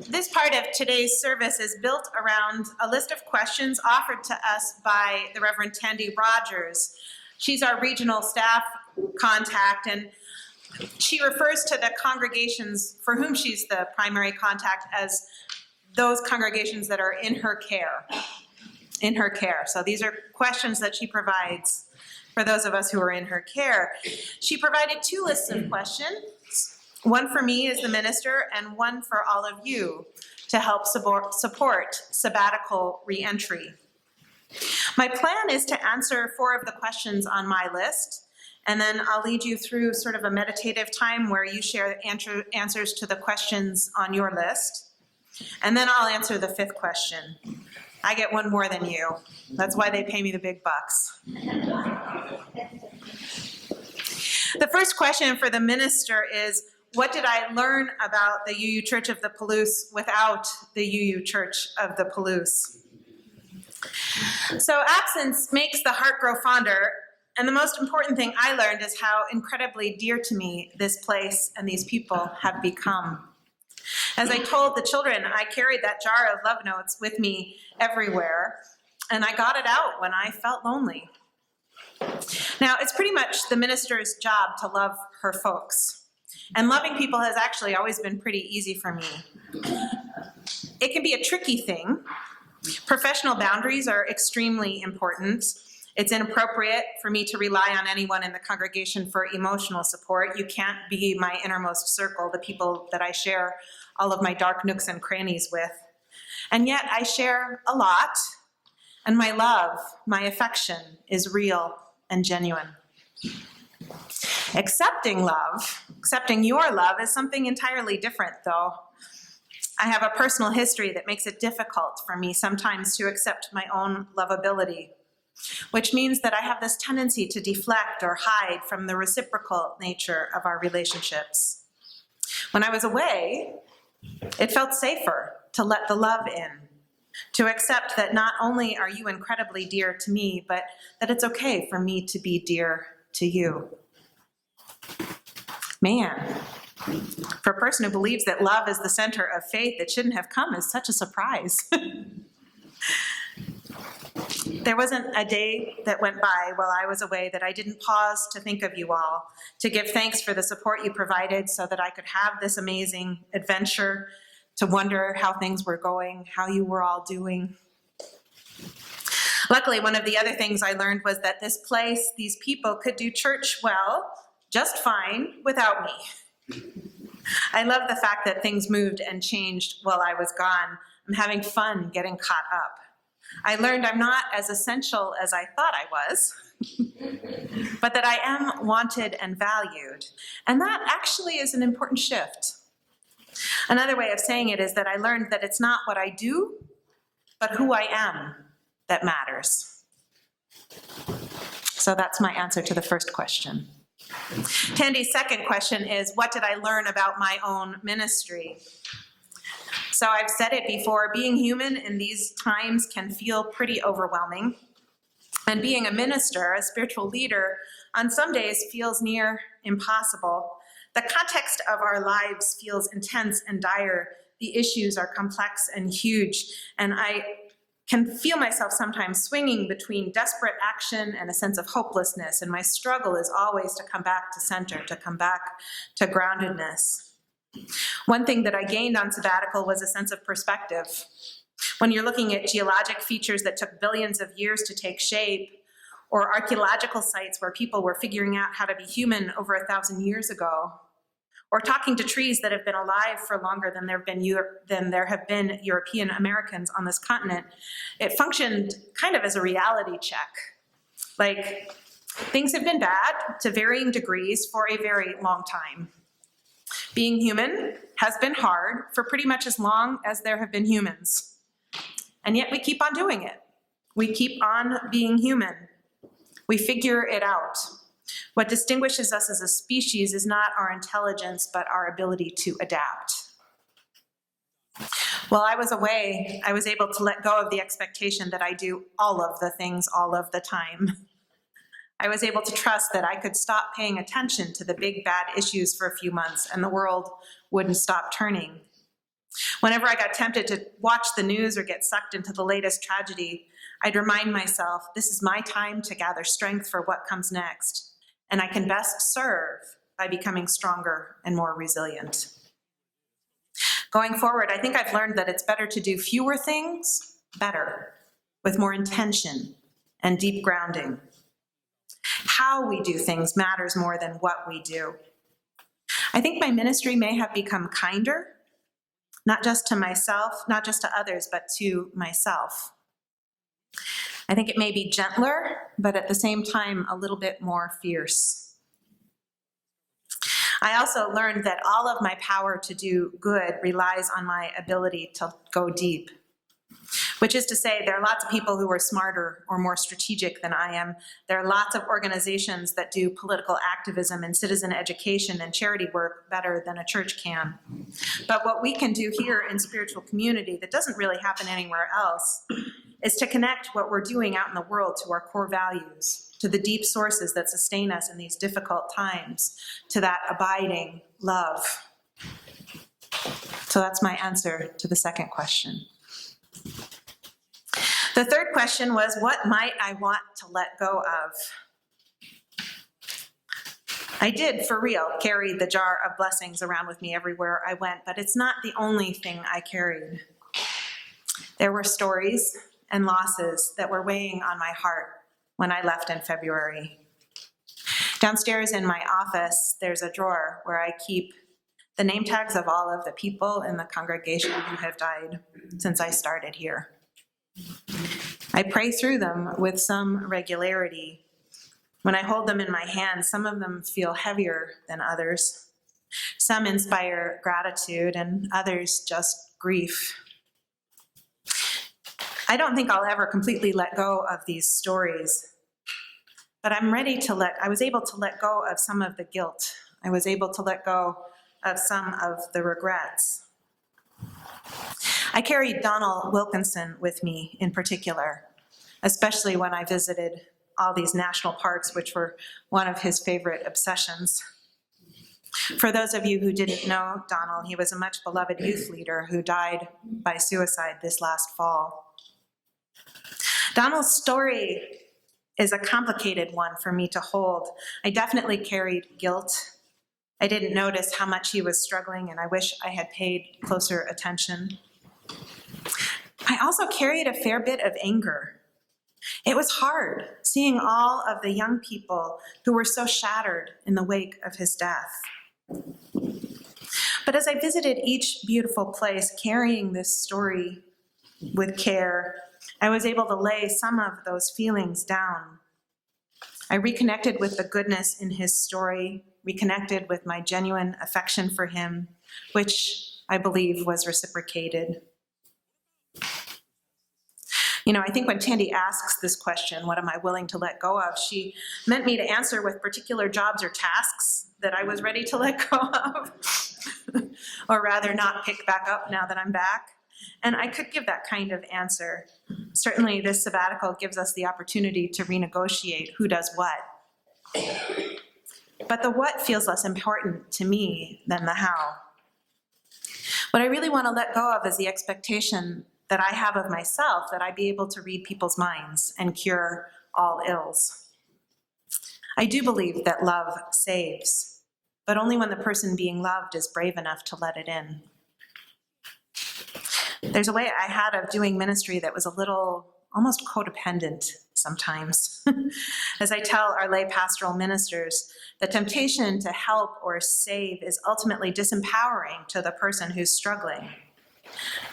This part of today's service is built around a list of questions offered to us by the Reverend Tandy Rogers. She's our regional staff contact, and she refers to the congregations for whom she's the primary contact as those congregations that are in her care. In her care. So these are questions that she provides for those of us who are in her care. She provided two lists of questions. One for me as the minister and one for all of you to help support sabbatical reentry. My plan is to answer 4 of the questions on my list, and then I'll lead you through sort of a meditative time where you share answers to the questions on your list. And then I'll answer the 5th question. I get one more than you. That's why they pay me the big bucks. The first question for the minister is, what did I learn about the UU Church of the Palouse without the UU Church of the Palouse? So absence makes the heart grow fonder, and the most important thing I learned is how incredibly dear to me this place and these people have become. As I told the children, I carried that jar of love notes with me everywhere, and I got it out when I felt lonely. Now, it's pretty much the minister's job to love her folks. And loving people has actually always been pretty easy for me. It can be a tricky thing. Professional boundaries are extremely important. It's inappropriate for me to rely on anyone in the congregation for emotional support. You can't be my innermost circle, the people that I share all of my dark nooks and crannies with. And yet I share a lot, and my love, my affection is real and genuine. Accepting love, accepting your love, is something entirely different, though. I have a personal history that makes it difficult for me sometimes to accept my own lovability, which means that I have this tendency to deflect or hide from the reciprocal nature of our relationships. When I was away, it felt safer to let the love in, to accept that not only are you incredibly dear to me, but that it's okay for me to be dear to you. Man, for a person who believes that love is the center of faith that shouldn't have come is such a surprise. There wasn't a day that went by while I was away that I didn't pause to think of you all, to give thanks for the support you provided so that I could have this amazing adventure, to wonder how things were going, how you were all doing. Luckily, one of the other things I learned was that this place, these people could do church well, just fine, without me. I love the fact that things moved and changed while I was gone. I'm having fun getting caught up. I learned I'm not as essential as I thought I was, but that I am wanted and valued. And that actually is an important shift. Another way of saying it is that I learned that it's not what I do, but who I am that matters. So that's my answer to the first question. Tandy's second question is, what did I learn about my own ministry? So I've said it before, being human in these times can feel pretty overwhelming. And being a minister, a spiritual leader, on some days feels near impossible. The context of our lives feels intense and dire. The issues are complex and huge, and I can feel myself sometimes swinging between desperate action and a sense of hopelessness, and my struggle is always to come back to center, to come back to groundedness. One thing that I gained on sabbatical was a sense of perspective. When you're looking at geologic features that took billions of years to take shape, or archaeological sites where people were figuring out how to be human over 1,000 years ago, or talking to trees that have been alive for longer than there have been European Americans on this continent, it functioned kind of as a reality check. Like, things have been bad to varying degrees for a very long time. Being human has been hard for pretty much as long as there have been humans. And yet we keep on doing it. We keep on being human. We figure it out. What distinguishes us as a species is not our intelligence, but our ability to adapt. While I was away, I was able to let go of the expectation that I do all of the things all of the time. I was able to trust that I could stop paying attention to the big bad issues for a few months and the world wouldn't stop turning. Whenever I got tempted to watch the news or get sucked into the latest tragedy, I'd remind myself, this is my time to gather strength for what comes next, and I can best serve by becoming stronger and more resilient. Going forward, I think I've learned that it's better to do fewer things better, with more intention and deep grounding. How we do things matters more than what we do. I think my ministry may have become kinder, not just to myself, not just to others, but to myself. I think it may be gentler, but at the same time, a little bit more fierce. I also learned that all of my power to do good relies on my ability to go deep, which is to say there are lots of people who are smarter or more strategic than I am. There are lots of organizations that do political activism and citizen education and charity work better than a church can. But what we can do here in spiritual community that doesn't really happen anywhere else is to connect what we're doing out in the world to our core values, to the deep sources that sustain us in these difficult times, to that abiding love. So that's my answer to the second question. The third question was, what might I want to let go of? I did, for real, carry the jar of blessings around with me everywhere I went, but it's not the only thing I carried. There were stories and losses that were weighing on my heart when I left in February. Downstairs in my office, there's a drawer where I keep the name tags of all of the people in the congregation who have died since I started here. I pray through them with some regularity. When I hold them in my hand, some of them feel heavier than others. Some inspire gratitude and others just grief. I don't think I'll ever completely let go of these stories, but I was able to let go of some of the guilt. I was able to let go of some of the regrets. I carried Donald Wilkinson with me in particular, especially when I visited all these national parks, which were one of his favorite obsessions. For those of you who didn't know Donald, he was a much beloved youth leader who died by suicide this last fall. Donald's story is a complicated one for me to hold. I definitely carried guilt. I didn't notice how much he was struggling, and I wish I had paid closer attention. I also carried a fair bit of anger. It was hard seeing all of the young people who were so shattered in the wake of his death. But as I visited each beautiful place carrying this story with care, I was able to lay some of those feelings down. I reconnected with the goodness in his story, reconnected with my genuine affection for him, which I believe was reciprocated. I think when Tandy asks this question, what am I willing to let go of, she meant me to answer with particular jobs or tasks that I was ready to let go of, or rather not pick back up now that I'm back. And I could give that kind of answer. Certainly this sabbatical gives us the opportunity to renegotiate who does what. But the what feels less important to me than the how. What I really want to let go of is the expectation that I have of myself, that I be able to read people's minds and cure all ills. I do believe that love saves, but only when the person being loved is brave enough to let it in. There's a way I had of doing ministry that was a little almost codependent sometimes. As I tell our lay pastoral ministers, the temptation to help or save is ultimately disempowering to the person who's struggling.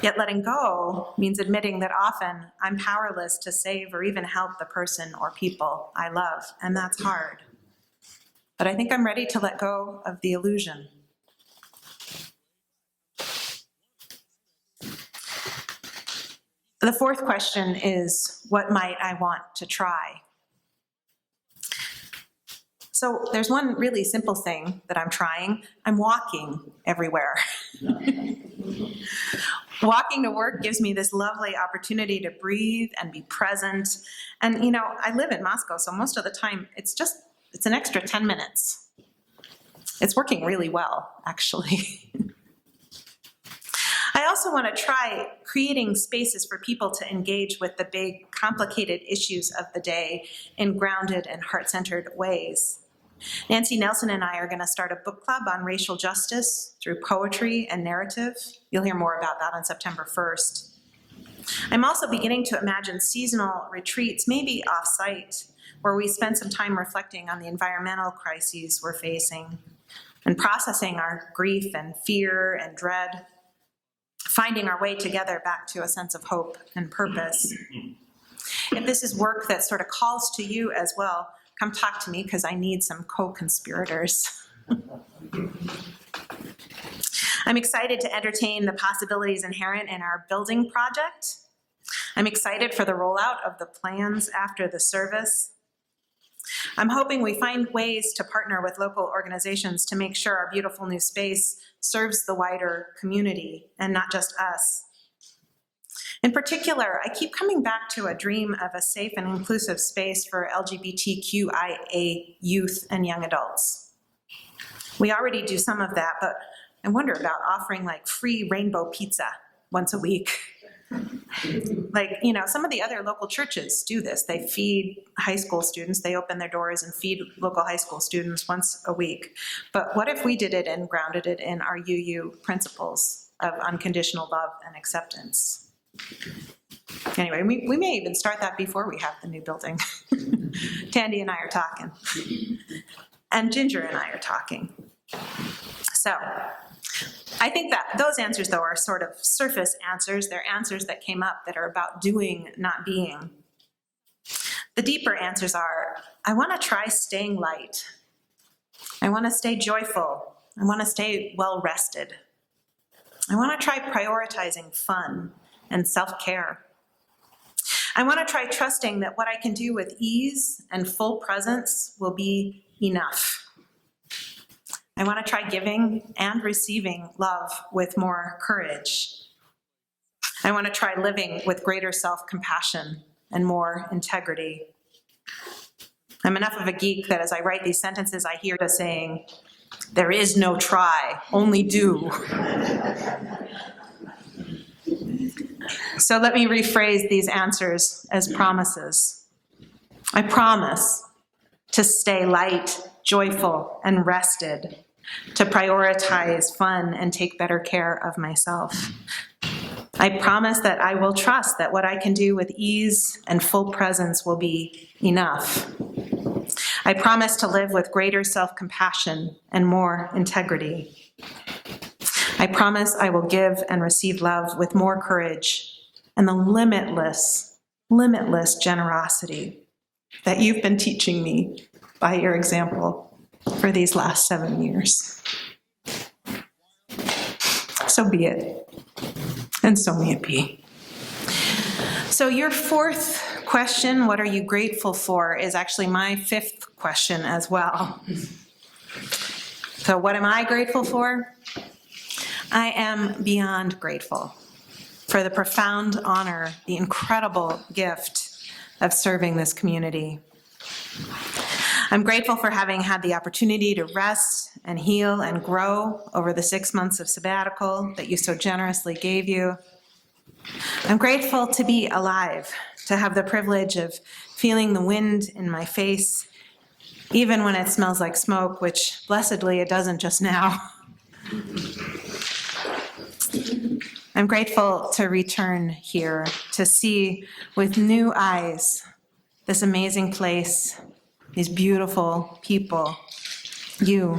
Yet letting go means admitting that often I'm powerless to save or even help the person or people I love, and that's hard. But I think I'm ready to let go of the illusion. The fourth question is, what might I want to try? So there's one really simple thing that I'm trying. I'm walking everywhere. Walking to work gives me this lovely opportunity to breathe and be present. And I live in Moscow, so most of the time it's an extra 10 minutes. It's working really well, actually. I also want to try creating spaces for people to engage with the big, complicated issues of the day in grounded and heart-centered ways. Nancy Nelson and I are going to start a book club on racial justice through poetry and narrative. You'll hear more about that on September 1st. I'm also beginning to imagine seasonal retreats, maybe off-site, where we spend some time reflecting on the environmental crises we're facing and processing our grief and fear and dread, finding our way together back to a sense of hope and purpose. If this is work that sort of calls to you as well, come talk to me because I need some co-conspirators. I'm excited to entertain the possibilities inherent in our building project. I'm excited for the rollout of the plans after the service. I'm hoping we find ways to partner with local organizations to make sure our beautiful new space serves the wider community and not just us. In particular, I keep coming back to a dream of a safe and inclusive space for LGBTQIA youth and young adults. We already do some of that, but I wonder about offering like free rainbow pizza once a week. Like, you know, some of the other local churches do this. They feed high school students. They open their doors and feed local high school students once a week. But what if we did it and grounded it in our UU principles of unconditional love and acceptance? Anyway, we may even start that before we have the new building. Tandy and I are talking. And Ginger and I are talking. So I think that those answers, though, are sort of surface answers. They're answers that came up that are about doing, not being. The deeper answers are, I want to try staying light. I want to stay joyful. I want to stay well-rested. I want to try prioritizing fun and self-care. I want to try trusting that what I can do with ease and full presence will be enough. I want to try giving and receiving love with more courage. I want to try living with greater self-compassion and more integrity. I'm enough of a geek that as I write these sentences, I hear the saying, there is no try, only do. So let me rephrase these answers as promises. I promise to stay light, joyful, and rested, to prioritize fun and take better care of myself. I promise that I will trust that what I can do with ease and full presence will be enough. I promise to live with greater self-compassion and more integrity. I promise I will give and receive love with more courage and the limitless generosity that you've been teaching me by your example for these last 7 years. So be it, and so may it be. So your fourth question, what are you grateful for, is actually my fifth question as well. So what am I grateful for? I am beyond grateful for the profound honor, the incredible gift of serving this community. I'm grateful for having had the opportunity to rest and heal and grow over the 6 months of sabbatical that you so generously gave you. I'm grateful to be alive, to have the privilege of feeling the wind in my face, even when it smells like smoke, which blessedly it doesn't just now. I'm grateful to return here, to see with new eyes this amazing place, these beautiful people, you,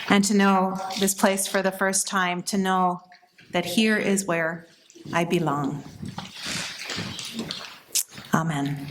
and to know this place for the first time, to know that here is where I belong. Amen.